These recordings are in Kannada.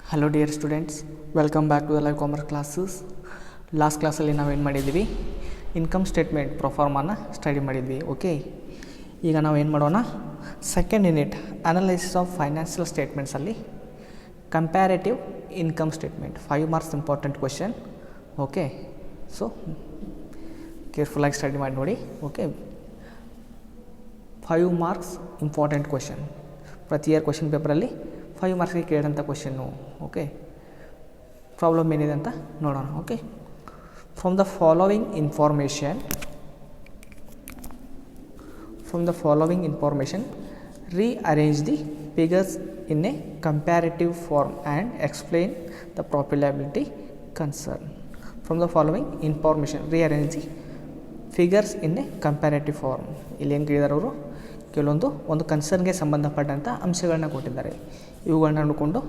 Hello dear students, welcome back to the live commerce classes. Last ಕ್ಲಾಸಲ್ಲಿ ನಾವೇನು ಮಾಡಿದ್ವಿ, ಇನ್ಕಮ್ ಸ್ಟೇಟ್ಮೆಂಟ್ ಪ್ರೊಫಾರ್ಮನ್ನು ಸ್ಟಡಿ ಮಾಡಿದ್ವಿ. ಓಕೆ, ಈಗ ನಾವು ಏನು ಮಾಡೋಣ, second unit analysis of financial ಸ್ಟೇಟ್ಮೆಂಟ್ಸಲ್ಲಿ comparative income statement 5 marks important question. Okay, so ಕೇರ್ಫುಲ್ಲಾಗಿ ಸ್ಟಡಿ ಮಾಡಿ ನೋಡಿ. Okay, 5 marks important question. ಪ್ರತಿ ಇಯರ್ ಕ್ವೆಶನ್ ಪೇಪರಲ್ಲಿ 5 ಮಾರ್ಕ್ಸ್ಗೆ ಕೇಳಿದಂಥ ಕ್ವೆಶನ್ನು. ಓಕೆ, ಪ್ರಾಬ್ಲಮ್ ಏನಿದೆ ಅಂತ ನೋಡೋಣ. Okay, from the following information rearrange the figures in a comparative form and explain the probability concern. From the following information rearrange the figures in a comparative form. ಇಲ್ಲಿ ಏನು ಕೇಳಿದಾರೆ ಅವರು, ಒಂದು ಕನ್ಸರ್ನ್ಗೆ ಸಂಬಂಧಪಟ್ಟಂಥ ಅಂಶಗಳನ್ನ ಕೊಟ್ಟಿದ್ದಾರೆ. ಇವುಗಳನ್ನ ನೋಡಿಕೊಂಡು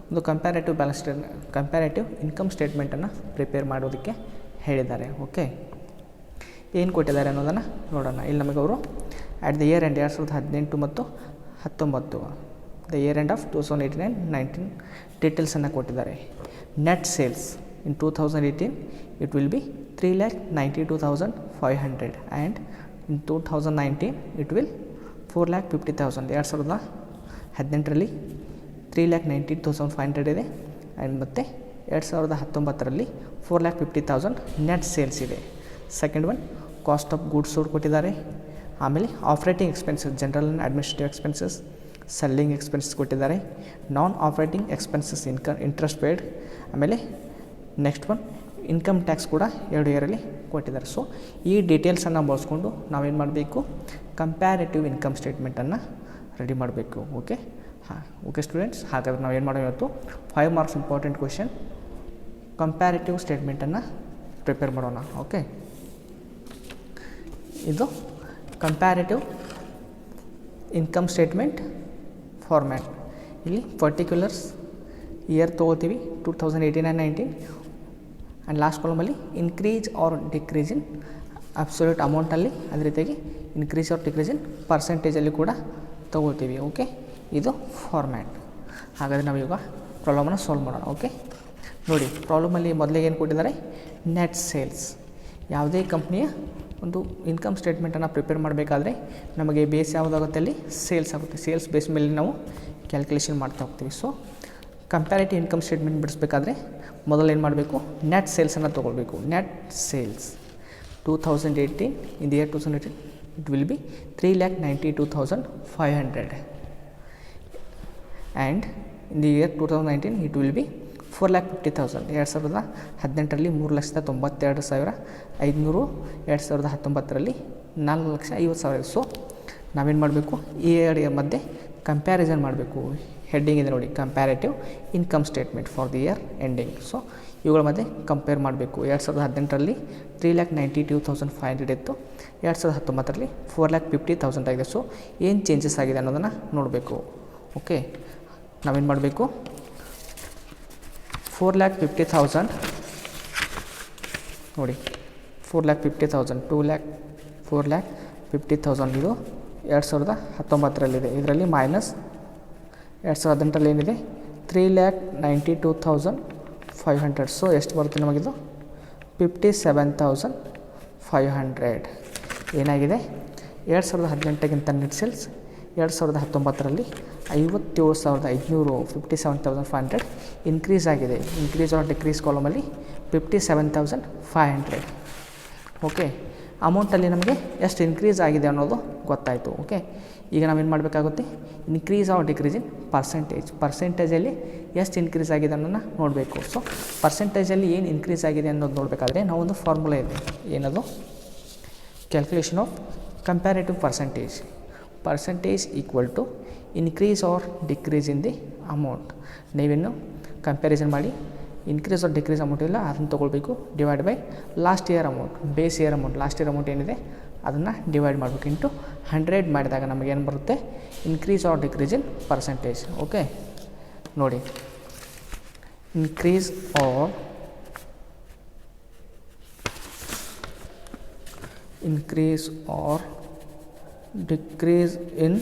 ಒಂದು ಕಂಪ್ಯಾರೇಟಿವ್ ಇನ್ಕಮ್ ಸ್ಟೇಟ್ಮೆಂಟನ್ನು ಪ್ರಿಪೇರ್ ಮಾಡೋದಕ್ಕೆ ಹೇಳಿದ್ದಾರೆ. ಓಕೆ, ಏನು ಕೊಟ್ಟಿದ್ದಾರೆ ಅನ್ನೋದನ್ನು ನೋಡೋಣ. ಇಲ್ಲಿ ನಮಗೆ ಅವರು ಅಟ್ ದ ಇಯರ್ ಎಂಡ್ 2018 ಮತ್ತು 19, ದ ಇಯರ್ ಎಂಡ್ ಆಫ್ 2018-19 ಡೀಟೇಲ್ಸನ್ನು ಕೊಟ್ಟಿದ್ದಾರೆ. Net sales in 2018 it will B 3,92,500 and in 2019 it will 4,50,000. 2018ರಲ್ಲಿ 3,90,500 ಇದೆ ಆ್ಯಂಡ್ ಮತ್ತು 2019ರಲ್ಲಿ 4,50,000 ನೆಟ್ ಸೇಲ್ಸ್ ಇದೆ. Second one cost of goods sold ಕೊಟ್ಟಿದ್ದಾರೆ. ಆಮೇಲೆ operating expenses, general and administrative expenses, selling expenses ಕೊಟ್ಟಿದ್ದಾರೆ. ನಾನ್ ಆಪ್ರೇಟಿಂಗ್ ಎಕ್ಸ್ಪೆನ್ಸಸ್ ಇಂಟ್ರೆಸ್ಟ್ ಪೇಯ್ಡ್. ಆಮೇಲೆ ನೆಕ್ಸ್ಟ್ ಒನ್ ಇನ್ಕಮ್ ಟ್ಯಾಕ್ಸ್ ಕೂಡ 2 ಇಯರಲ್ಲಿ ಕೊಟ್ಟಿದ್ದಾರೆ. ಸೊ ಈ ಡೀಟೇಲ್ಸನ್ನು ಬಳಸ್ಕೊಂಡು ನಾವೇನು ಮಾಡಬೇಕು, ಕಂಪ್ಯಾರೇಟಿವ್ ಇನ್ಕಮ್ ಸ್ಟೇಟ್ಮೆಂಟನ್ನು ರೆಡಿ ಮಾಡಬೇಕು. ಓಕೆ, ಓಕೆ ಸ್ಟೂಡೆಂಟ್ಸ್, ಹಾಗಾದ್ರೆ ನಾವು ಏನು ಮಾಡೋಣ ಇವತ್ತು 5 ಮಾರ್ಕ್ಸ್ ಇಂಪಾರ್ಟೆಂಟ್ ಕ್ವೆಶನ್ ಕಂಪ್ಯಾರೇಟಿವ್ ಸ್ಟೇಟ್ಮೆಂಟನ್ನು ಪ್ರಿಪೇರ್ ಮಾಡೋಣ. ಓಕೆ, ಇದು ಕಂಪ್ಯಾರೇಟಿವ್ ಇನ್ಕಮ್ ಸ್ಟೇಟ್ಮೆಂಟ್ ಫಾರ್ಮ್ಯಾಟ್. ಇಲ್ಲಿ ಪರ್ಟಿಕ್ಯುಲರ್ಸ್ ಇಯರ್ ತೊಗೋತೀವಿ 2018 and 19 ಆ್ಯಂಡ್ ಲಾಸ್ಟ್ ಕಾಲಮಲ್ಲಿ increase or decrease in absolute ಅಮೌಂಟಲ್ಲಿ, ಅದೇ ರೀತಿಯಾಗಿ ಇನ್ಕ್ರೀಸ್ ಆರ್ ಡಿಕ್ರೀಸ್ ಇನ್ ಪರ್ಸೆಂಟೇಜಲ್ಲಿ ಕೂಡ ತೊಗೋತೀವಿ. ಓಕೆ, ಇದು ಫಾರ್ಮ್ಯಾಟ್. ಹಾಗಾದರೆ ನಾವೀಗ ಪ್ರಾಬ್ಲಮನ್ನು ಸಾಲ್ವ್ ಮಾಡೋಣ. ಓಕೆ, ನೋಡಿ ಪ್ರಾಬ್ಲಮಲ್ಲಿ ಮೊದಲಿಗೆ ಏನು ಕೊಟ್ಟಿದ್ದಾರೆ, ನೆಟ್ ಸೇಲ್ಸ್. ಯಾವುದೇ ಕಂಪ್ನಿಯ ಒಂದು ಇನ್ಕಮ್ ಸ್ಟೇಟ್ಮೆಂಟನ್ನು ಪ್ರಿಪೇರ್ ಮಾಡಬೇಕಾದ್ರೆ ನಮಗೆ ಬೇಸ್ ಯಾವುದಾಗುತ್ತೆ, ಅಲ್ಲಿ ಸೇಲ್ಸ್ ಆಗುತ್ತೆ. ಸೇಲ್ಸ್ ಬೇಸ್ ಮೇಲೆ ನಾವು ಕ್ಯಾಲ್ಕುಲೇಷನ್ ಮಾಡ್ತಾ ಹೋಗ್ತೀವಿ. ಸೊ ಕಂಪ್ಯಾರೇಟಿವ್ ಇನ್ಕಮ್ ಸ್ಟೇಟ್ಮೆಂಟ್ ಬಿಡಿಸ್ಬೇಕಾದ್ರೆ ಮೊದಲು ಏನು ಮಾಡಬೇಕು, ನೆಟ್ ಸೇಲ್ಸನ್ನು ತೊಗೊಳ್ಬೇಕು. Net sales 2018, in the year 2018 it will B 3,92,500 and in the year 2019 it will B 4,50,000. 2018ರಲ್ಲಿ 3,92,500, 2019ರಲ್ಲಿ 4,50,000. So ನಾವೇನು ಮಾಡಬೇಕು, ಈ ಎರಡು ಮಧ್ಯೆ ಕಂಪ್ಯಾರಿಸನ್ ಮಾಡಬೇಕು. ಹೆಡ್ಡಿಂಗ್ ಇದೆ ನೋಡಿ, comparative income statement for the year ending. So ಇವುಗಳ ಮಧ್ಯೆ ಕಂಪೇರ್ ಮಾಡಬೇಕು. 2018ರಲ್ಲಿ 3,92,500 ಇತ್ತು, 2019ರಲ್ಲಿ 4,50,000 ಆಗಿದೆ. ಸೊ ಏನು ಚೇಂಜಸ್ ಆಗಿದೆ ಅನ್ನೋದನ್ನು ನೋಡಬೇಕು. ಓಕೆ, ನಾವೇನು ಮಾಡಬೇಕು, 4,50,000 ನೋಡಿ, 4,50,000 4,50,000 ಇದು 2019ರಲ್ಲಿದೆ. ಇದರಲ್ಲಿ ಮೈನಸ್ 2018ರಲ್ಲಿ ಏನಿದೆ 3,92,500. ಸೊ ಎಷ್ಟು ಬರುತ್ತೆ ನಮಗಿದು, 57,500 ಏನಾಗಿದೆ. 2018ಗಿಂತ ನೆಟ್ ಸೇಲ್ಸ್ 2019ರಲ್ಲಿ 57,500, 57,500 ಇನ್ಕ್ರೀಸ್ ಆಗಿದೆ. ಇನ್ಕ್ರೀಸ್ ಆರ್ ಡಿಕ್ರೀಸ್ ಕಾಲಮಲ್ಲಿ 57,500. ಓಕೆ, ಅಮೌಂಟಲ್ಲಿ ನಮಗೆ ಎಷ್ಟು ಇನ್ಕ್ರೀಸ್ ಆಗಿದೆ ಅನ್ನೋದು ಗೊತ್ತಾಯಿತು. ಓಕೆ, ಈಗ ನಾವೇನು ಮಾಡಬೇಕಾಗುತ್ತೆ, ಇನ್ಕ್ರೀಸ್ ಆರ್ ಡಿಕ್ರೀಸ್ ಇನ್ ಪರ್ಸೆಂಟೇಜಲ್ಲಿ ಎಷ್ಟು ಇನ್ಕ್ರೀಸ್ ಆಗಿದೆ ಅನ್ನೋದನ್ನು ನೋಡಬೇಕು. ಸೊ ಪರ್ಸೆಂಟೇಜಲ್ಲಿ ಏನು ಇನ್ಕ್ರೀಸ್ ಆಗಿದೆ ಅನ್ನೋದು ನೋಡಬೇಕಾದ್ರೆ ನಾವೊಂದು ಫಾರ್ಮುಲಾ ಇದೆ, ಏನದು, calculation of comparative percentage equal to increase or decrease in the amount. ನೀವೇನು ಕಂಪ್ಯಾರಿಸನ್ ಮಾಡಿ ಇನ್ಕ್ರೀಸ್ ಆರ್ ಡಿಕ್ರೀಸ್ ಅಮೌಂಟ್ ಇಲ್ಲ ಅದನ್ನು ತೊಗೊಳ್ಬೇಕು, divide by last year amount, base year amount. Last year amount ಏನಿದೆ ಅದನ್ನು ಡಿವೈಡ್ ಮಾಡಬೇಕು, ಇಂಟು 100 ಮಾಡಿದಾಗ ನಮಗೇನು ಬರುತ್ತೆ, increase or decrease in percentage. Okay, ನೋಡಿ, increase or decrease in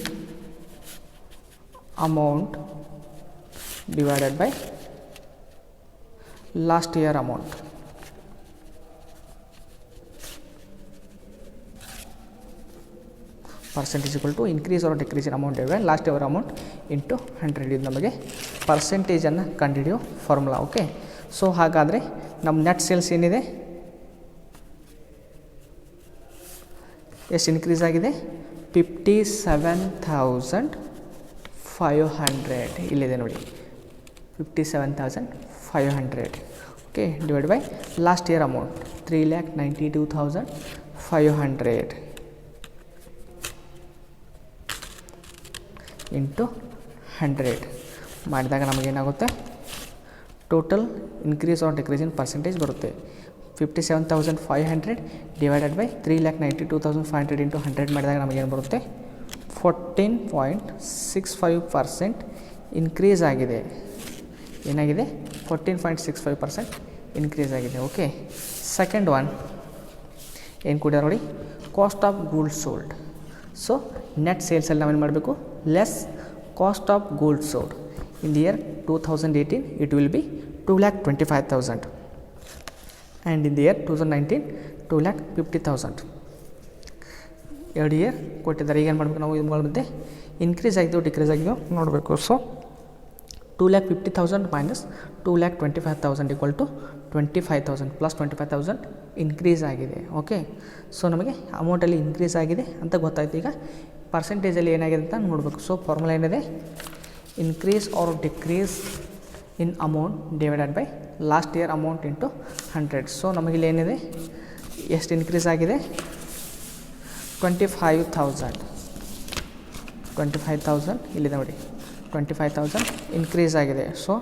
amount divided by last year amount. Percentage equal to increase or decrease in amount ಇವೆ ಲಾಸ್ಟ್ ಇಯರ್ ಅಮೌಂಟ್ ಇಂಟು 100. ಇದು ನಮಗೆ ಪರ್ಸೆಂಟೇಜನ್ನು ಕಂಡುಹಿಡಿಯೋ ಫಾರ್ಮುಲಾ. ಓಕೆ, ಸೊ ಹಾಗಾದರೆ ನಮ್ಮ ನೆಟ್ ಸೇಲ್ಸ್ ಏನಿದೆ, ಎಷ್ಟು ಇನ್ಕ್ರೀಸ್ ಆಗಿದೆ? 57,500 ಇಲ್ಲಿದೆ ನೋಡಿ, 57,500. Okay, divide by last year amount 3,92,500 into 100 ಮಾಡಿದಾಗ ನಮಗೇನಾಗುತ್ತೆ? Total increase or decrease in percentage ಬರುತ್ತೆ. 57,500 ಡಿವೈಡೆಡ್ ಬೈ 3,92,500 ಇಂಟು 100 ಮಾಡಿದಾಗ ನಮಗೇನು ಬರುತ್ತೆ? 14.65% ಇನ್ಕ್ರೀಸ್ ಆಗಿದೆ. ಏನಾಗಿದೆ? 14.65% ಇನ್ಕ್ರೀಸ್ ಆಗಿದೆ. ಓಕೆ, ಸೆಕೆಂಡ್ ಒನ್ ಏನು ಕೊಡ್ಯಾರ ನೋಡಿ, cost of goods sold. So net ಸೇಲ್ಸಲ್ಲಿ ನಾವೇನು ಮಾಡಬೇಕು? Less cost of goods sold. In the year 2018 it will be 2,25,000 and in the year 2019 2,50,000. ಎರಡು ಇಯರ್ ಕೊಟ್ಟಿದ್ದಾರೆ. ಈಗ ಏನು ಮಾಡಬೇಕು ನಾವು? ಇದು ಮಧ್ಯೆ ಇನ್ಕ್ರೀಸ್ ಆಗಿದೆಯೋ ಡಿಕ್ರೀಸ್ ಆಗಿದೆಯೋ ನೋಡಬೇಕು. So 2,50,000 minus 2,25,000 equal to 25,000 plus 25,000 increase ಆಗಿದೆ. ಓಕೆ, ಸೊ ನಮಗೆ ಅಮೌಂಟಲ್ಲಿ ಇನ್ಕ್ರೀಸ್ ಆಗಿದೆ ಅಂತ ಗೊತ್ತಾಯ್ತು. ಈಗ ಪರ್ಸೆಂಟೇಜಲ್ಲಿ ಏನಾಗಿದೆ ಅಂತ ನೋಡಬೇಕು. ಸೊ ಫಾರ್ಮುಲಾ ಏನಿದೆ? Increase or decrease in amount divided by last year amount into 100. So ನಮಗಿಲ್ಲಿ ಏನಿದೆ? ಎಷ್ಟು ಇನ್ಕ್ರೀಸ್ ಆಗಿದೆ? 25,000 ಇಲ್ಲಿದೆ ನೋಡಿ, 25,000 ಇನ್ಕ್ರೀಸ್ ಆಗಿದೆ. So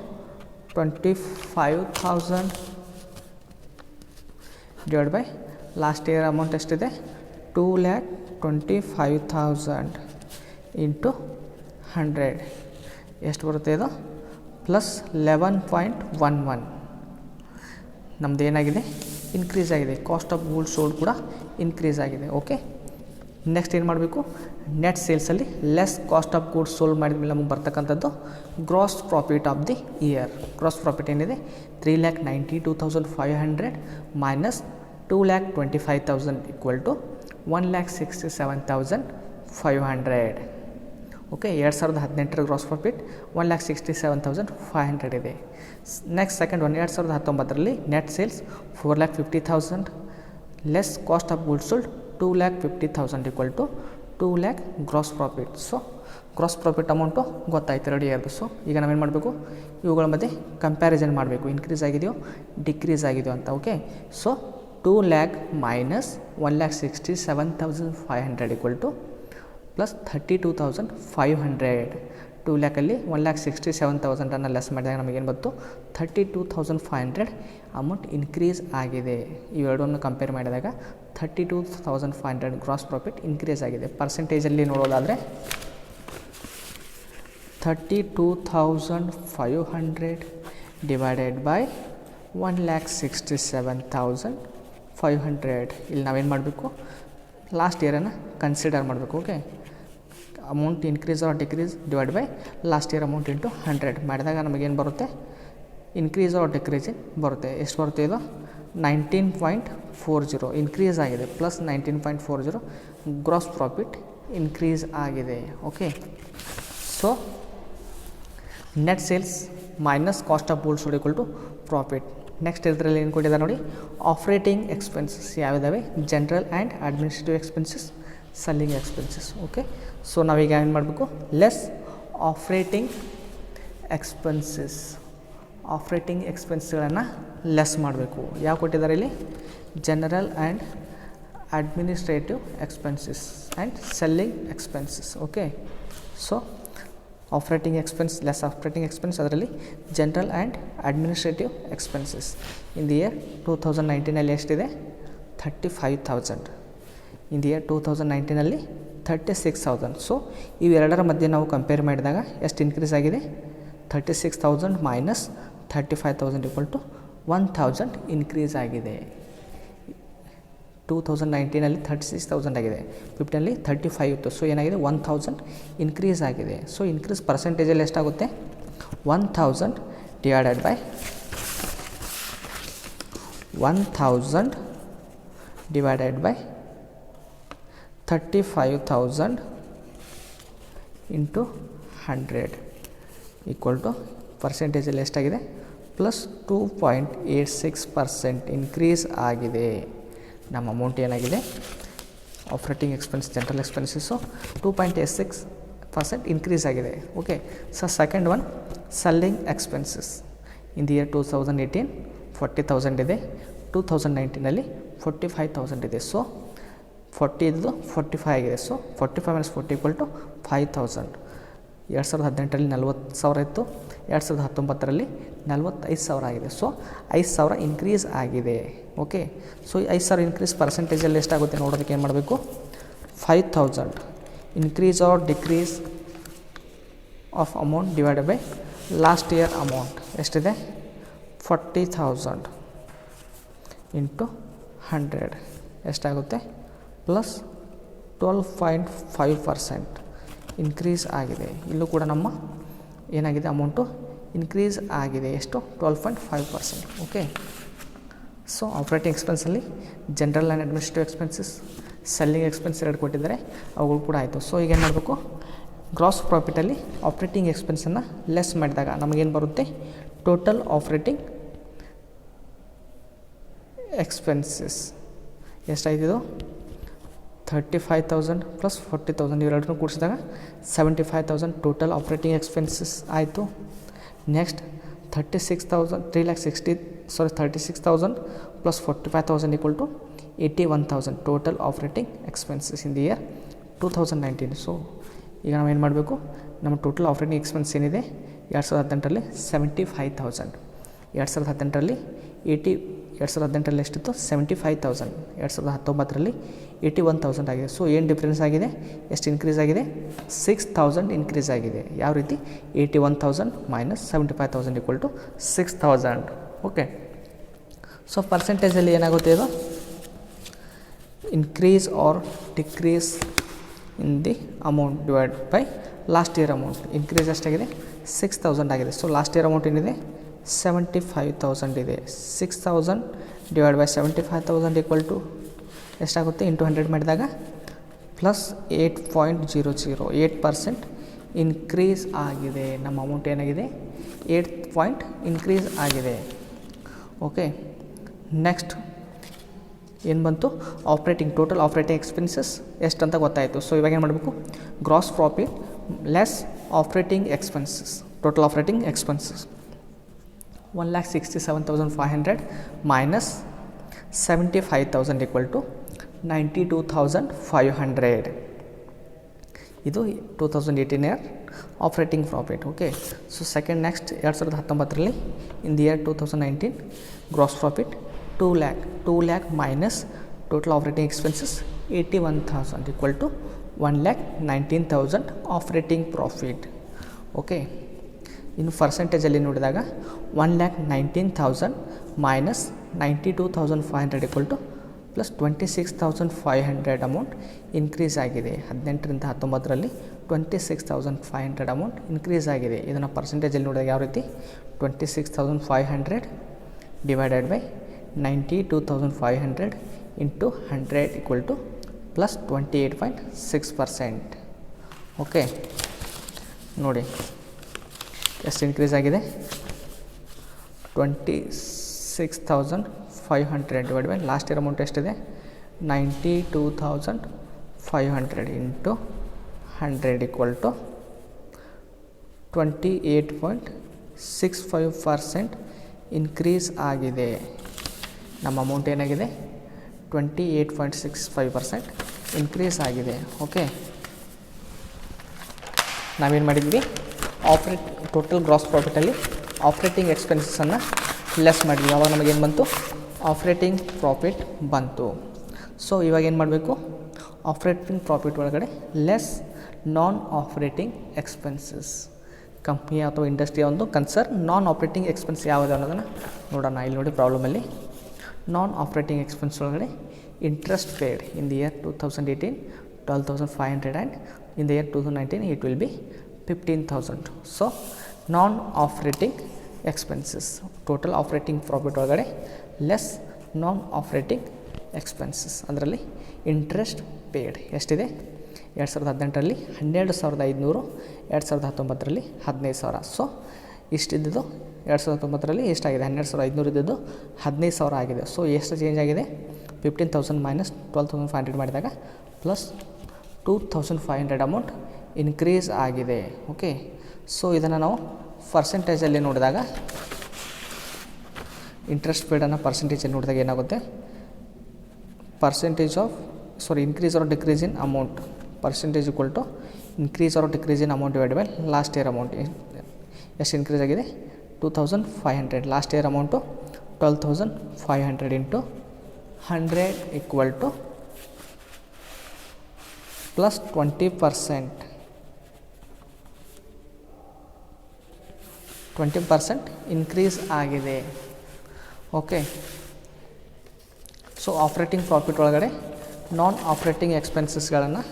25,000 divide by last year amount ಎಷ್ಟಿದೆ? 2,25,000 ಇಂಟು 100 ಎಷ್ಟು ಬರುತ್ತೆ? ಇದು ಪ್ಲಸ್ 11.11. ನಮ್ಮದು ಏನಾಗಿದೆ? ಇನ್ಕ್ರೀಸ್ ಆಗಿದೆ. ಕಾಸ್ಟ್ ಆಫ್ ಗೂಡ್ಸ್ ಸೋಲ್ಡ್ ಕೂಡ ಇನ್ಕ್ರೀಸ್ ಆಗಿದೆ. ಓಕೆ, ನೆಕ್ಸ್ಟ್ ಏನು ಮಾಡಬೇಕು? ನೆಟ್ ಸೇಲ್ಸಲ್ಲಿ less cost of goods sold ಮಾಡಿದ್ಮೇಲೆ ನಮಗೆ ಬರ್ತಕ್ಕಂಥದ್ದು gross profit of the year. Gross profit ಏನಿದೆ? 3,92,500 minus 2,25,000 equal to 1,67,500. Okay, 2018 gross profit 1,67,500 ಇದೆ. Next second one 2019 net sales 4,50,000 less cost of goods sold 2,50,000 equal to 2,00,000 gross profit. So gross profit amount ಗೊತ್ತಾಯ್ತು, ರೆಡಿ ಆಯಿತು. ಸೊ ಈಗ ನಾವೇನು ಮಾಡಬೇಕು? ಇವುಗಳ ಮಧ್ಯೆ ಕಂಪ್ಯಾರಿಸನ್ ಮಾಡಬೇಕು, ಇನ್ಕ್ರೀಸ್ ಆಗಿದೆಯೋ ಡಿಕ್ರೀಸ್ ಆಗಿದೆಯೋ ಅಂತ. Okay, so 2,00,000 minus 1,67,500 equal to plus 32,500. 2,00,000ಅಲ್ಲಿ 1,67,000 ಲೆಸ್ ಮಾಡಿದಾಗ ನಮಗೇನು ಬಂತು? 32,500 ಅಮೌಂಟ್ ಇನ್ಕ್ರೀಸ್ ಆಗಿದೆ. ಇವೆರಡನ್ನು ಕಂಪೇರ್ ಮಾಡಿದಾಗ 32,500 ಗ್ರಾಸ್ ಪ್ರಾಫಿಟ್ ಇನ್ಕ್ರೀಸ್ ಆಗಿದೆ. ಪರ್ಸೆಂಟೇಜಲ್ಲಿ ನೋಡೋದಾದರೆ 32,500 ಡಿವೈಡೆಡ್ ಬೈ 1,67,500. ಇಲ್ಲಿ ನಾವೇನು ಮಾಡಬೇಕು? ಲಾಸ್ಟ್ ಇಯರನ್ನು ಕನ್ಸಿಡರ್ ಮಾಡಬೇಕು. Okay, amount increase or decrease divide by last year amount into 100 ಮಾಡಿದಾಗ ನಮಗೇನು ಬರುತ್ತೆ? ಇನ್ಕ್ರೀಸ್ ಆರ್ ಡಿಕ್ರೀಸ್ ಬರುತ್ತೆ. ಎಷ್ಟು ಬರುತ್ತೆ? ಇದು 19.40 ಇನ್ಕ್ರೀಸ್ ಆಗಿದೆ, ಪ್ಲಸ್ 19.40 ಗ್ರಾಸ್ ಪ್ರಾಫಿಟ್ ಇನ್ಕ್ರೀಸ್ ಆಗಿದೆ. Okay, so net sales minus cost of goods sold equal to profit. Next ಇದರಲ್ಲಿ ಏನು ಕೊಟ್ಟಿದ್ದಾರೆ ನೋಡಿ, ಆಪ್ರೇಟಿಂಗ್ ಎಕ್ಸ್ಪೆನ್ಸಸ್ ಯಾವ್ಯಾವೆ? General and administrative expenses, selling expenses. Okay, so ನಾವೀಗ ಏನು ಮಾಡಬೇಕು? ಲೆಸ್ ಆಪ್ರೇಟಿಂಗ್ ಎಕ್ಸ್ಪೆನ್ಸ್ಗಳನ್ನು ಲೆಸ್ ಮಾಡಬೇಕು. ಯಾವ ಕೊಟ್ಟಿದ್ದಾರೆ ಇಲ್ಲಿ? General and administrative expenses and selling expenses. Okay, so operating expense less operating expense, ಅದರಲ್ಲಿ general and administrative expenses. In the year 2019 ಎಷ್ಟಿದೆ? 35,000. ಇನ್ ದಿ ಇಯರ್ 2019 36,000. ಸೊ ಇವೆರಡರ ಮಧ್ಯೆ ನಾವು ಕಂಪೇರ್ ಮಾಡಿದಾಗ ಎಷ್ಟು ಇನ್ಕ್ರೀಸ್ ಆಗಿದೆ? 36,000 ಮೈನಸ್ 35,000 ಈಕ್ವಲ್ ಟು 1,000 ಇನ್ಕ್ರೀಸ್ ಆಗಿದೆ. 2019 36,000 ಆಗಿದೆ, 15 35 ಇತ್ತು. ಸೊ ಏನಾಗಿದೆ? 1,000 ಇನ್ಕ್ರೀಸ್ ಆಗಿದೆ. ಸೊ ಇನ್ಕ್ರೀಸ್ ಪರ್ಸೆಂಟೇಜಲ್ಲಿ ಎಷ್ಟಾಗುತ್ತೆ? 1,000 divided by 1000 divided by 35,000 into 100 equal to ಪರ್ಸೆಂಟೇಜಲ್ಲಿ ಎಷ್ಟಾಗಿದೆ +2.86% ಇನ್ಕ್ರೀಸ್ ಆಗಿದೆ. ನಮ್ಮ ಅಮೌಂಟ್ ಏನಾಗಿದೆ operating expense general expenses 2.86% increase ಆಗಿದೆ. Okay, so second one selling expenses in the year 2018 40,000 ಇದೆ, 2019 45,000 ಇದೆ. ಸೊ 40 ಇದ್ದು 45 ಆಗಿದೆ. ಸೊ 45 - 40 = 5,000. 2018 40,000 ಇತ್ತು, 2019 45,000 ಆಗಿದೆ. ಸೊ 5,000 ಇನ್ಕ್ರೀಸ್ ಆಗಿದೆ. ಓಕೆ, ಸೊ 5,000 ಇನ್ಕ್ರೀಸ್ ಪರ್ಸೆಂಟೇಜಲ್ಲಿ ಎಷ್ಟಾಗುತ್ತೆ ನೋಡೋದಕ್ಕೆ ಏನು ಮಾಡಬೇಕು 5,000 increase or decrease of amount divided by last year amount ಎಷ್ಟಿದೆ 40,000 ಇಂಟು 100 ಎಷ್ಟಾಗುತ್ತೆ +12.5% ಇನ್ಕ್ರೀಸ್ ಆಗಿದೆ. ಇಲ್ಲೂ ಕೂಡ ನಮ್ಮ ಏನಾಗಿದೆ ಅಮೌಂಟು ಇನ್ಕ್ರೀಸ್ ಆಗಿದೆ. ಎಷ್ಟು 12.5%. ಓಕೆ, ಸೊ ಆಪ್ರೇಟಿಂಗ್ ಎಕ್ಸ್ಪೆನ್ಸಲ್ಲಿ general and administrative expenses, selling expense 2 ಕೊಟ್ಟಿದ್ದಾರೆ, ಅವುಗಳು ಕೂಡ ಆಯಿತು. ಸೊ ಈಗ ಏನು ಮಾಡಬೇಕು ಗ್ರಾಸ್ ಪ್ರಾಫಿಟಲ್ಲಿ ಆಪ್ರೇಟಿಂಗ್ ಎಕ್ಸ್ಪೆನ್ಸನ್ನು ಲೆಸ್ ಮಾಡಿದಾಗ ನಮಗೇನು ಬರುತ್ತೆ ಟೋಟಲ್ ಆಪ್ರೇಟಿಂಗ್ ಎಕ್ಸ್ಪೆನ್ಸಸ್ ಎಷ್ಟಾಯ್ತಿದು 35,000 + 40,000 ಇವೆರಡನ್ನೂ ಕೂಡಿಸಿದಾಗ 75,000 ಟೋಟಲ್ ಆಪ್ರೇಟಿಂಗ್ ಎಕ್ಸ್ಪೆನ್ಸಸ್ ಆಯಿತು. Next 36,000 + 45,000 = 81,000 total operating expenses in the year 2019. So ಈಗ ನಾವೇನು ಮಾಡಬೇಕು ನಮ್ಮ ಟೋಟಲ್ ಆಪ್ರೇಟಿಂಗ್ ಎಕ್ಸ್ಪೆನ್ಸ್ ಏನಿದೆ 2018 75,000, 2018 2018 ಎಷ್ಟಿತ್ತು 75,000, 2019 81,000 ಆಗಿದೆ. ಸೊ ಏನು ಡಿಫ್ರೆನ್ಸ್ ಆಗಿದೆ, ಎಷ್ಟು ಇನ್ಕ್ರೀಸ್ ಆಗಿದೆ 6,000 ಇನ್ಕ್ರೀಸ್ ಆಗಿದೆ. ಯಾವ ರೀತಿ 81,000 - 75,000 = 6,000. ಓಕೆ, ಸೊ ಪರ್ಸೆಂಟೇಜಲ್ಲಿ ಏನಾಗುತ್ತೆ ಇದು increase or decrease in the amount divide by last year amount. Increase ಎಷ್ಟಾಗಿದೆ 6,000 ಆಗಿದೆ. ಸೊ ಲಾಸ್ಟ್ ಇಯರ್ ಅಮೌಂಟ್ ಏನಿದೆ 75,000 ಇದೆ. 6,000 ಡಿವೈಡ್ ಬೈ 75,000 = ಎಷ್ಟಾಗುತ್ತೆ ಇಂಟು 100 ಮಾಡಿದಾಗ +8.00 8% ಇನ್ಕ್ರೀಸ್ ಆಗಿದೆ. ನಮ್ಮ ಅಮೌಂಟ್ ಏನಾಗಿದೆ 8 ಇನ್ಕ್ರೀಸ್ ಆಗಿದೆ. ಓಕೆ, ನೆಕ್ಸ್ಟ್ ಏನು ಬಂತು ಆಪ್ರೇಟಿಂಗ್ ಟೋಟಲ್ ಆಪ್ರೇಟಿಂಗ್ ಎಕ್ಸ್ಪೆನ್ಸಸ್ ಎಷ್ಟು ಅಂತ ಗೊತ್ತಾಯಿತು. ಸೊ ಇವಾಗ ಏನು ಮಾಡಬೇಕು gross profit less operating expenses. Total operating expenses 1,67,500 - 75,000 = 92,500. ಇದು 2018 year operating profit. Okay, so second next 2019 in the year 2019 gross profit 2 lakh minus total operating expenses 81,000 = 1,19,000 operating profit. Okay, ಇನ್ನು ಪರ್ಸೆಂಟೇಜಲ್ಲಿ ನೋಡಿದಾಗ 1,19,000 ಮೈನಸ್ 92,500 = +26,500 ಅಮೌಂಟ್ ಇನ್ಕ್ರೀಸ್ ಆಗಿದೆ. 18ರಿಂದ 19 26,500 ಅಮೌಂಟ್ ಇನ್ಕ್ರೀಸ್ ಆಗಿದೆ. ಇದನ್ನು ಪರ್ಸೆಂಟೇಜಲ್ಲಿ ನೋಡಿದಾಗ ಯಾವ ರೀತಿ 26,500 ಡಿವೈಡೆಡ್ ಬೈ 92,500 ಇಂಟು 100 = +28.6%. ಓಕೆ, ನೋಡಿ ಎಷ್ಟು ಇನ್ಕ್ರೀಸ್ ಆಗಿದೆ 26,500 divide by last year amount ಎಷ್ಟಿದೆ 92,500 ಇಂಟು 100 = 28.65% ಇನ್ಕ್ರೀಸ್ ಆಗಿದೆ. ನಮ್ಮ ಅಮೌಂಟ್ ಏನಾಗಿದೆ 28.65% ಇನ್ಕ್ರೀಸ್ ಆಗಿದೆ. ಓಕೆ, ನಾವೇನು ಮಾಡಿದ್ವಿ ಟೋಟಲ್ ಗ್ರಾಸ್ ಪ್ರಾಫಿಟಲ್ಲಿ ಆಪ್ರೇಟಿಂಗ್ ಎಕ್ಸ್ಪೆನ್ಸಸ್ಸನ್ನು ಲೆಸ್ ಮಾಡಿದ್ವಿ. ಆವಾಗ ನಮಗೇನು ಬಂತು ಆಪ್ರೇಟಿಂಗ್ ಪ್ರಾಫಿಟ್ ಬಂತು. ಸೊ ಇವಾಗ ಏನು ಮಾಡಬೇಕು ಆಪ್ರೇಟಿಂಗ್ ಪ್ರಾಫಿಟ್ ಒಳಗಡೆ less non operating expenses. Company ಅಥವಾ ಇಂಡಸ್ಟ್ರಿಯ ಒಂದು ಕನ್ಸರ್ನ್ ನಾನ್ ಆಪ್ರೇಟಿಂಗ್ ಎಕ್ಸ್ಪೆನ್ಸ್ ಯಾವುದು ಅನ್ನೋದನ್ನು ನೋಡೋಣ. ಇಲ್ಲಿ ನೋಡಿ ಪ್ರಾಬ್ಲಮಲ್ಲಿ ನಾನ್ ಆಪ್ರೇಟಿಂಗ್ ಎಕ್ಸ್ಪೆನ್ಸ್ ಒಳಗಡೆ interest paid in the year 2018 12,500 and in the year 2019 it will B 15,000. So non operating expenses total operating profit ಒಳಗಡೆ ಲೆಸ್ ನಾನ್ ಆಪ್ರೇಟಿಂಗ್ ಎಕ್ಸ್ಪೆನ್ಸಸ್, ಅದರಲ್ಲಿ ಇಂಟ್ರೆಸ್ಟ್ ಪೇಯ್ಡ್ ಎಷ್ಟಿದೆ 2018ರಲ್ಲಿ 12,500, 2019ರಲ್ಲಿ 15,000. ಸೊ ಇಷ್ಟಿದ್ದು 2019ರಲ್ಲಿ ಎಷ್ಟಾಗಿದೆ 12,500 ಇದ್ದದ್ದು 15,000 ಆಗಿದೆ. ಸೊ ಎಷ್ಟು ಚೇಂಜ್ ಆಗಿದೆ 15,000 ಮೈನಸ್ 12,500 ಮಾಡಿದಾಗ ಪ್ಲಸ್ 2,500 ಅಮೌಂಟ್ ಇನ್ಕ್ರೀಸ್ ಆಗಿದೆ. ಓಕೆ, ಸೊ ಇದನ್ನು ನಾವು ಪರ್ಸೆಂಟೇಜಲ್ಲಿ ನೋಡಿದಾಗ ಇಂಟ್ರೆಸ್ಟ್ ಪೇಡನ್ನು ಪರ್ಸೆಂಟೇಜಲ್ಲಿ ನೋಡಿದಾಗ ಏನಾಗುತ್ತೆ increase or decrease in amount percentage equal to increase or decrease in amount divide by last year amount. ಎಷ್ಟು ಇನ್ಕ್ರೀಸ್ ಆಗಿದೆ 2,500. Last year amount 12,500 into 100 equal to plus 20% increase ಆಗಿದೆ. ಓಕೆ, ಸೊ ಆಪ್ರೇಟಿಂಗ್ ಪ್ರಾಫಿಟ್ ಒಳಗಡೆ ನಾನ್ ಆಪ್ರೇಟಿಂಗ್ ಎಕ್ಸ್ಪೆನ್ಸಸ್ಗಳನ್ನು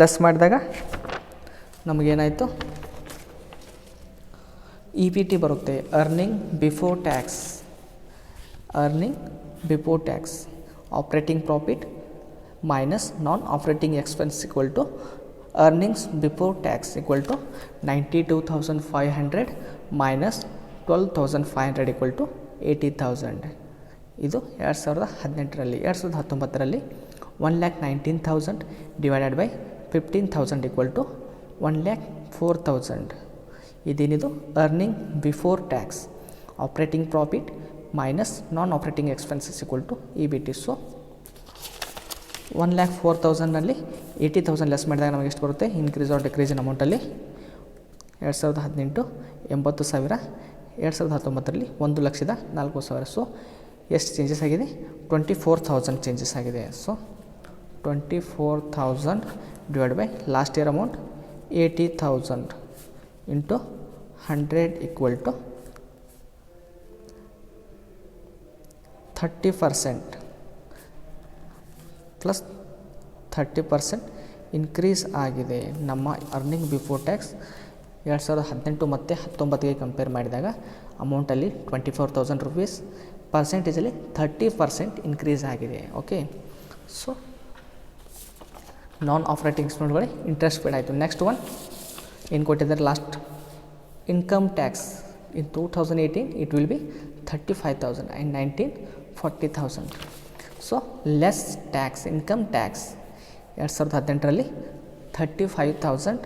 ಲೆಸ್ ಮಾಡಿದಾಗ ನಮಗೇನಾಯಿತು ಇ ಪಿ ಟಿ ಬರುತ್ತೆ, earning before tax. Operating profit minus non operating expense equal to earnings before tax equal to 92,500 minus 12,500 equal to 80,000. ಇದು 2018ರಲ್ಲಿ. 2019ರಲ್ಲಿ 1,19,000 ಡಿವೈಡೆಡ್ ಬೈ 15,000 ಈಕ್ವಲ್ ಟು 1,04,000. ಇದೇನಿದು earning before tax. Operating profit minus non operating expenses equal to E B T. So 1,04,000ನಲ್ಲಿ 80,000 ಲೆಸ್ ಮಾಡಿದಾಗ ನಮಗೆ ಎಷ್ಟು ಬರುತ್ತೆ ಇನ್ಕ್ರೀಸ್ ಆರ್ ಡಿಕ್ರೀಸ್ ಇನ್ ಅಮೌಂಟಲ್ಲಿ 2018 80,000, 2019ರಲ್ಲಿ 1,04,000. ಸೊ ಎಷ್ಟು ಚೇಂಜಸ್ ಆಗಿದೆ 24,000 ಚೇಂಜಸ್ ಆಗಿದೆ. So 24,000 divide by last year amount 80,000 into 100 equal to 30% plus 30% increase ಆಗಿದೆ. ನಮ್ಮ ಅರ್ನಿಂಗ್ ಬಿಫೋರ್ ಟ್ಯಾಕ್ಸ್ 2018 ಮತ್ತು 19ಗೆ ಕಂಪೇರ್ ಮಾಡಿದಾಗ ಅಮೌಂಟಲ್ಲಿ 24,000 ರುಪೀಸ್, ಪರ್ಸೆಂಟೇಜಲ್ಲಿ 30% ಇನ್ಕ್ರೀಸ್ ಆಗಿದೆ. ಓಕೆ, ಸೊ ನಾನ್ ಆಪ್ರೇಟಿಂಗ್ ಎಕ್ಸ್ಪೆನ್ಸ್ಗಳು ಇಂಟ್ರೆಸ್ಟ್ ಪೇಡ್ ಆಯಿತು. ನೆಕ್ಸ್ಟ್ ಒನ್ ಏನು ಕೊಟ್ಟಿದ್ದಾರೆ last income tax. In 2018 it will be 35,000 and 19 40,000. So less tax income tax 2018ರಲ್ಲಿ 35,000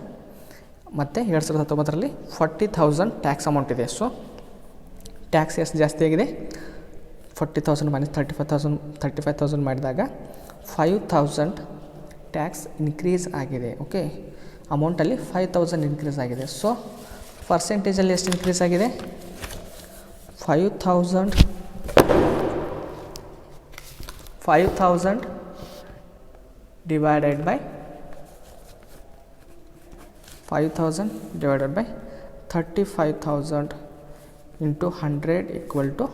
ಮತ್ತು 2019ರಲ್ಲಿ 40,000 ಟ್ಯಾಕ್ಸ್ ಅಮೌಂಟ್ ಇದೆ. ಸೊ ಟ್ಯಾಕ್ಸ್ ಎಷ್ಟು ಜಾಸ್ತಿ ಆಗಿದೆ 40,000 ಮೈನಸ್ 35,000 ಮಾಡಿದಾಗ 5,000 ಟ್ಯಾಕ್ಸ್ ಇನ್ಕ್ರೀಸ್ ಆಗಿದೆ. ಓಕೆ, ಅಮೌಂಟಲ್ಲಿ 5,000 ಇನ್ಕ್ರೀಸ್ ಆಗಿದೆ. ಸೊ ಪರ್ಸೆಂಟೇಜಲ್ಲಿ ಎಷ್ಟು ಇನ್ಕ್ರೀಸ್ ಆಗಿದೆ 5,000 divided by 35,000 into 100 equal to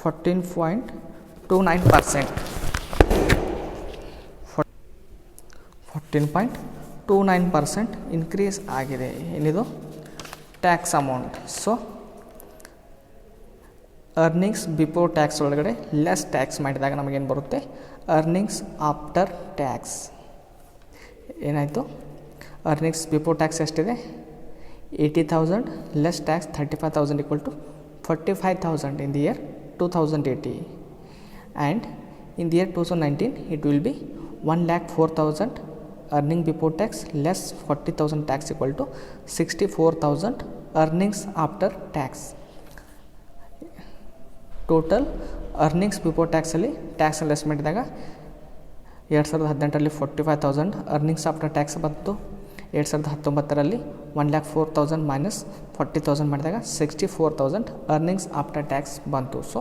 14.29%. 14.29% increase ಆಗಿದೆ. ಏನಿದು tax amount. So earnings before tax ಒಳಗಡೆ ಲೆಸ್ ಟ್ಯಾಕ್ಸ್ ಮಾಡಿದಾಗ ನಮಗೇನು ಬರುತ್ತೆ ಅರ್ನಿಂಗ್ಸ್ ಆಫ್ಟರ್ ಟ್ಯಾಕ್ಸ್. ಏನಾಯಿತು ಅರ್ನಿಂಗ್ಸ್ ಬಿಫೋರ್ ಟ್ಯಾಕ್ಸ್ ಎಷ್ಟಿದೆ 80,000 less tax 35,000 equal to 45,000 in the year 2080 and in the year 2019 it will be 1,04,000 earning before tax less 40,000 tax equal to 64,000 earnings after tax. Total earnings before ಟ್ಯಾಕ್ಸಲ್ಲಿ ಟ್ಯಾಕ್ಸ್ ಲೆಸ್ ಮಾಡಿದಾಗ 2018ರಲ್ಲಿ 45,000 ಅರ್ನಿಂಗ್ಸ್ ಆಫ್ಟರ್ ಟ್ಯಾಕ್ಸ್ ಬಂತು. 2019ರಲ್ಲಿ 1,04,000 ಮೈನಸ್ 40,000 ಮಾಡಿದಾಗ 64,000 ಅರ್ನಿಂಗ್ಸ್ ಆಫ್ಟರ್ ಟ್ಯಾಕ್ಸ್ ಬಂತು. ಸೊ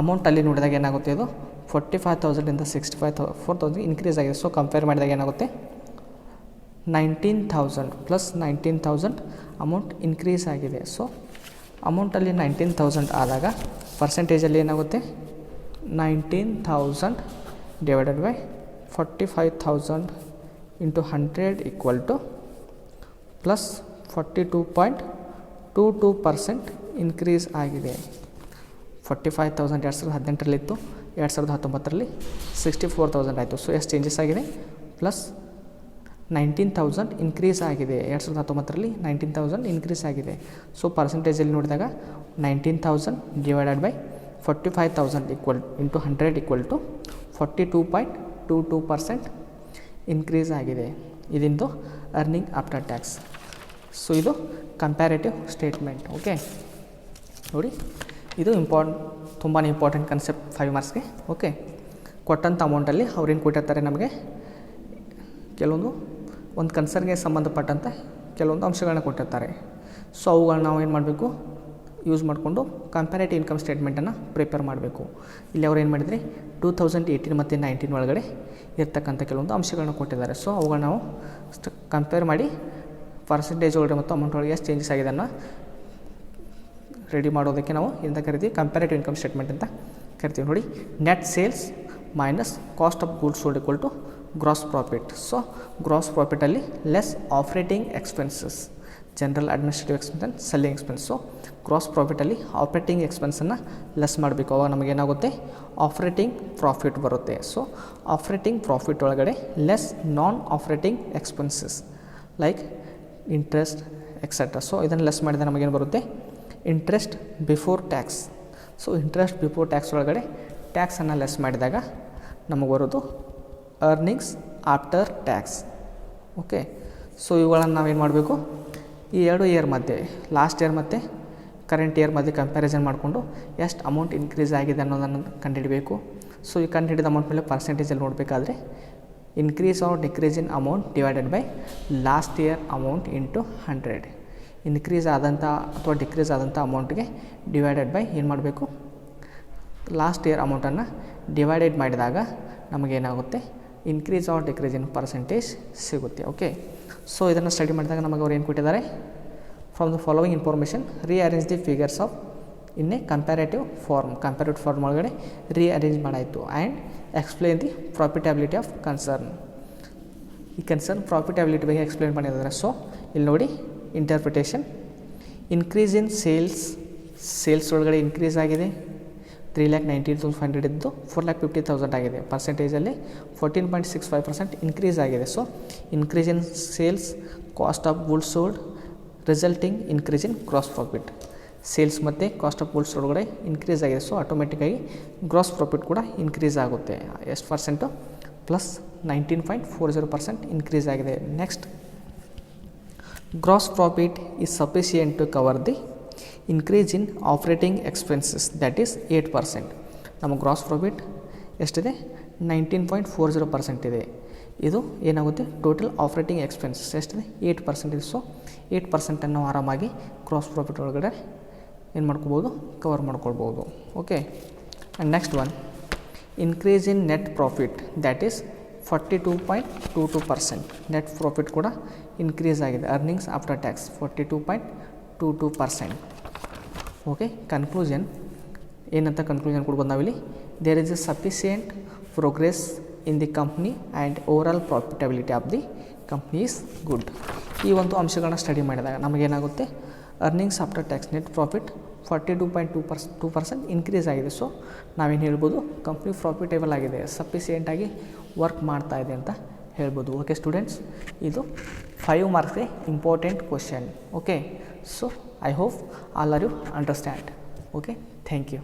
ಅಮೌಂಟಲ್ಲಿ ನೋಡಿದಾಗ ಏನಾಗುತ್ತೆ ಇದು 45,000ಇಂದ 64,000 ಇನ್ಕ್ರೀಸ್ ಆಗಿದೆ. ಸೊ ಕಂಪೇರ್ ಮಾಡಿದಾಗ ಏನಾಗುತ್ತೆ 19,000 ಪ್ಲಸ್ 19,000 ಅಮೌಂಟ್ ಇನ್ಕ್ರೀಸ್ ಆಗಿದೆ. ಸೊ ಅಮೌಂಟಲ್ಲಿ 19,000 ಆದಾಗ ಪರ್ಸೆಂಟೇಜಲ್ಲಿ ಏನಾಗುತ್ತೆ 19,000 divided by 45,000 into 100 equal to plus 42.22% increase ಆಗಿದೆ. 45,000 2018ರಲ್ಲಿತ್ತು, 2019ರಲ್ಲಿ 64,000 ಆಯಿತು. ಸೊ ಎಷ್ಟು ಚೇಂಜಸ್ ಆಗಿದೆ? ಪ್ಲಸ್ 19,000 ಇನ್ಕ್ರೀಸ್ ಆಗಿದೆ. 2019ರಲ್ಲಿ 19,000 ಇನ್ಕ್ರೀಸ್ ಆಗಿದೆ. ಸೊ ಪರ್ಸೆಂಟೇಜಲ್ಲಿ ನೋಡಿದಾಗ 19,000 divided by 45,000 equal into 100 equal to 42.22% increase ಆಗಿದೆ. ಇದೊಂದು ಅರ್ನಿಂಗ್ ಆಫ್ಟರ್ ಟ್ಯಾಕ್ಸ್. ಸೊ ಇದು ಕಂಪ್ಯಾರೇಟಿವ್ ಸ್ಟೇಟ್ಮೆಂಟ್. ಓಕೆ, ನೋಡಿ ಇದು ತುಂಬಾ ಇಂಪಾರ್ಟೆಂಟ್ ಕನ್ಸೆಪ್ಟ್ 5 ಮಾರ್ಕ್ಸ್ಗೆ. ಓಕೆ, ಕೊಟ್ಟಂಥ ಅಮೌಂಟಲ್ಲಿ ಅವ್ರೇನು ಕೊಟ್ಟಿರ್ತಾರೆ ನಮಗೆ ಒಂದು ಕನ್ಸರ್ನ್ಗೆ ಸಂಬಂಧಪಟ್ಟಂಥ ಕೆಲವೊಂದು ಅಂಶಗಳನ್ನ ಕೊಟ್ಟಿರ್ತಾರೆ. ಸೊ ಅವುಗಳನ್ನ ನಾವು ಏನು ಮಾಡಬೇಕು, ಯೂಸ್ ಮಾಡಿಕೊಂಡು ಕಂಪ್ಯಾರೇಟಿವ್ ಇನ್ಕಮ್ ಸ್ಟೇಟ್ಮೆಂಟನ್ನು ಪ್ರಿಪೇರ್ ಮಾಡಬೇಕು. ಇಲ್ಲಿ ಅವ್ರು ಏನು ಮಾಡಿದರೆ 2018 ಮತ್ತು 19 ಒಳಗಡೆ ಇರ್ತಕ್ಕಂಥ ಕೆಲವೊಂದು ಅಂಶಗಳನ್ನ ಕೊಟ್ಟಿದ್ದಾರೆ. ಸೊ ಅವುಗಳನ್ನ ನಾವು ಕಂಪೇರ್ ಮಾಡಿ ಪರ್ಸೆಂಟೇಜ್ ಒಳಗಡೆ ಮತ್ತು ಅಮೌಂಟ್ ಒಳಗೆ ಎಷ್ಟು ಚೇಂಜಸ್ ಆಗಿದೆ ಅನ್ನೋ ರೆಡಿ ಮಾಡೋದಕ್ಕೆ ನಾವು ಇಂತ ಕರಿತೀವಿ ಕಂಪ್ಯಾರೇಟಿವ್ ಇನ್ಕಮ್ ಸ್ಟೇಟ್ಮೆಂಟ್ ಅಂತ ಕರಿತೀವಿ. ನೋಡಿ, net sales minus cost of goods sold equal to gross profit. So gross ಪ್ರಾಫಿಟಲ್ಲಿ less operating expenses, general administrative expense and selling expense. So gross ಪ್ರಾಫಿಟಲ್ಲಿ ಆಪ್ರೇಟಿಂಗ್ ಎಕ್ಸ್ಪೆನ್ಸನ್ನು ಲೆಸ್ ಮಾಡಬೇಕು. ಅವಾಗ ನಮಗೇನಾಗುತ್ತೆ, ಆಪ್ರೇಟಿಂಗ್ ಪ್ರಾಫಿಟ್ ಬರುತ್ತೆ. ಸೊ ಆಪ್ರೇಟಿಂಗ್ ಪ್ರಾಫಿಟ್ ಒಳಗಡೆ less non operating expenses like interest etcetera. So ಇದನ್ನು ಲೆಸ್ ಮಾಡಿದರೆ ನಮಗೇನು ಬರುತ್ತೆ, interest before tax. So interest before tax ಒಳಗಡೆ ಟ್ಯಾಕ್ಸನ್ನು ಲೆಸ್ ಮಾಡಿದಾಗ ನಮಗೆ ಬರೋದು earnings after tax. Okay, so ಇವುಗಳನ್ನು ನಾವೇನು ಮಾಡಬೇಕು, ಈ 2 ಇಯರ್ ಮಧ್ಯೆ, ಲಾಸ್ಟ್ ಇಯರ್ ಮತ್ತು ಕರೆಂಟ್ ಇಯರ್ ಮಧ್ಯೆ ಕಂಪ್ಯಾರಿಸನ್ ಮಾಡಿಕೊಂಡು ಎಷ್ಟು ಅಮೌಂಟ್ ಇನ್ಕ್ರೀಸ್ ಆಗಿದೆ ಅನ್ನೋದನ್ನು ಕಂಡುಹಿಡಬೇಕು. ಸೊ ಈ ಕಂಡುಹಿಡಿದ ಅಮೌಂಟ್ ಮೇಲೆ ಪರ್ಸೆಂಟೇಜಲ್ಲಿ ನೋಡಬೇಕಾದ್ರೆ increase or decrease in amount divided by last year amount into 100. Increase ಆದಂಥ ಅಥವಾ ಡಿಕ್ರೀಸ್ ಆದಂಥ ಅಮೌಂಟ್ಗೆ ಡಿವೈಡೆಡ್ ಬೈ ಏನು ಮಾಡಬೇಕು, ಲಾಸ್ಟ್ ಇಯರ್ ಅಮೌಂಟನ್ನು ಡಿವೈಡೆಡ್ ಮಾಡಿದಾಗ ನಮಗೇನಾಗುತ್ತೆ, increase or decrease in percentage ಸಿಗುತ್ತೆ. ಓಕೆ, ಸೊ ಇದನ್ನು ಸ್ಟಡಿ ಮಾಡಿದಾಗ ನಮಗೆ ಅವ್ರು ಏನು ಕೊಟ್ಟಿದ್ದಾರೆ, from the following information rearrange the figures of in a comparative form ಒಳಗಡೆ ರೀಅರೇಂಜ್ ಮಾಡಾಯಿತು and explain the profitability of concern. ಈ ಕನ್ಸರ್ನ್ ಪ್ರಾಫಿಟಬಿಲಿಟಿ ಬಗ್ಗೆ ಎಕ್ಸ್ಪ್ಲೇನ್ ಮಾಡಿದ್ದಾರೆ. ಸೊ ಇಲ್ಲಿ ನೋಡಿ, ಇಂಟರ್ಪ್ರಿಟೇಷನ್, ಇನ್ಕ್ರೀಸ್ ಇನ್ ಸೇಲ್ಸ್ ಒಳಗಡೆ ಇನ್ಕ್ರೀಸ್ ಆಗಿದೆ. 3,19,500 ಇದ್ದು 4,50,000 ಆಗಿದೆ. ಪರ್ಸೆಂಟೇಜಲ್ಲಿ 14.65% ಇನ್ಕ್ರೀಸ್ ಆಗಿದೆ. So increase in sales, cost of goods sold resulting increase in gross profit. Sales ಮತ್ತು ಕಾಸ್ಟ್ ಆಫ್ ಗೂಡ್ಸ್ ಒಳಗಡೆ ಇನ್ಕ್ರೀಸ್ ಆಗಿದೆ. ಸೊ ಆಟೋಮೆಟಿಕ್ಕಾಗಿ ಗ್ರಾಸ್ ಪ್ರಾಫಿಟ್ ಕೂಡ ಇನ್ಕ್ರೀಸ್ ಆಗುತ್ತೆ. ಎಷ್ಟು ಪರ್ಸೆಂಟು, ಪ್ಲಸ್ 19.40% ಇನ್ಕ್ರೀಸ್ ಆಗಿದೆ. Next, gross profit is sufficient to cover the increase in operating expenses, that is 8%. ನಮ್ಮ ಗ್ರಾಸ್ ಪ್ರಾಫಿಟ್ ಎಷ್ಟಿದೆ, 19.40% ಇದೆ. ಇದು ಏನಾಗುತ್ತೆ, ಟೋಟಲ್ ಆಪ್ರೇಟಿಂಗ್ ಎಕ್ಸ್ಪೆನ್ಸಸ್ ಎಷ್ಟಿದೆ, 8% ಇದೆ. ಸೊ 8% ನಾವು ಆರಾಮಾಗಿ ಗ್ರಾಸ್ ಪ್ರಾಫಿಟ್ ಒಳಗಡೆ ಏನು ಮಾಡ್ಕೋಬೋದು, ಕವರ್ ಮಾಡ್ಕೊಳ್ಬೋದು. Okay, and next one, increase in net profit that is 42.22%. Net profit ಕೂಡ ಇನ್ಕ್ರೀಸ್ ಆಗಿದೆ. Earnings after tax 42.22%. Okay, conclusion ಏನಂತ ಕನ್ಕ್ಲೂಷನ್ ಕೊಡ್ಬೋದು ನಾವಿಲ್ಲಿ, there is a sufficient progress in the company and overall profitability of the company is good. ಈ ಒಂದು ಅಂಶಗಳನ್ನ ಸ್ಟಡಿ ಮಾಡಿದಾಗ ನಮಗೇನಾಗುತ್ತೆ, earnings after tax net profit 42.22% increase ಆಗಿದೆ. ಸೊ ನಾವೇನು ಹೇಳ್ಬೋದು, ಕಂಪ್ನಿ ಪ್ರಾಫಿಟೇಬಲ್ ಆಗಿದೆ, ಸಫಿಷಿಯೆಂಟಾಗಿ ವರ್ಕ್ ಮಾಡ್ತಾ ಇದೆ ಅಂತ ಹೇಳ್ಬೋದು. ಓಕೆ ಸ್ಟೂಡೆಂಟ್ಸ್, ಇದು 5 ಮಾರ್ಕ್ಸ್ಗೆ important question. Okay, so I hope all are you understand. Okay, thank you.